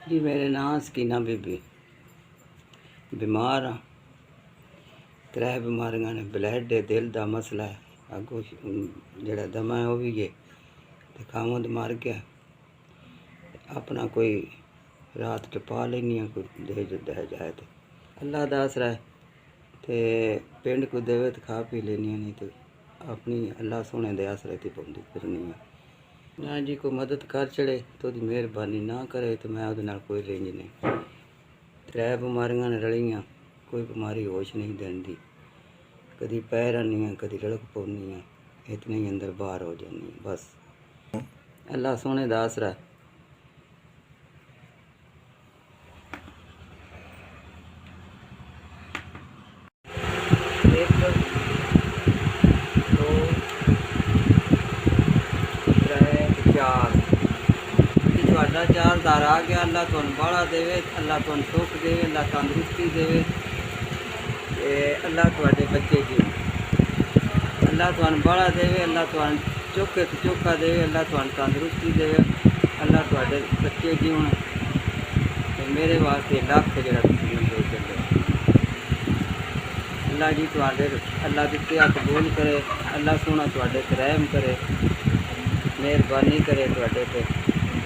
जी मेरे नाम सकीना बीबी बीमार हाँ। 3 बीमारियां ने, ब्लड है, दिल का मसला है, अगों जड़ा दमा है वह भी है, तो खामद मर गया। अपना कोई रात टपा लेनी है, कोई दे जाए तो अल्लाह का आसरा है, तो पिंड को देवे तो खा पी लेनी, नहीं तो अपनी अल्लाह सोने दे आसरे ते पौंदी फिरनी है। ना जी कोई मदद कर चढ़े तो उसकी मेहरबानी ना करे तो मैं वो कोई रेंज नहीं। 3 बीमारियां ने रलियां, कोई बीमारी होश नहीं देती, कभी पैर आनी है, कभी लड़क पौनी है, इतने ही अंदर बाहर हो जानी है। बस अल्लाह सोने का आसरा है। एक दो त्रै चार थोड़ा 4 दार आ गया। अल्लाह तुहानू बाड़ा देवे, अल्लाह तुहानू सुख देवे, अल्लाह तंदुरुस्ती देवे, अल्लाह तुहाडे बच्चे जी, अल्लाह तुहानू बाड़ा देवे, अल्लाह तुहानू चोखे तो चोखा देवे, अल्लाह तुहानू तंदुरुस्ती देवे, अल्लाह तुहाडे बच्चे जीवन। मेरे वास्ते लख जरा दे चले। अल्लाह जी तुहाडे अल्लाह दिते हथ कबूल करे, अल्लाह सोना तुहाडे ते रहम करे, मेहरबानी करे तुहाडे ते,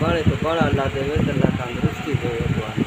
बड़े तो बड़ा अल्लाह देवे, अल्लाह तंदुरुस्ती देवे तुहानू।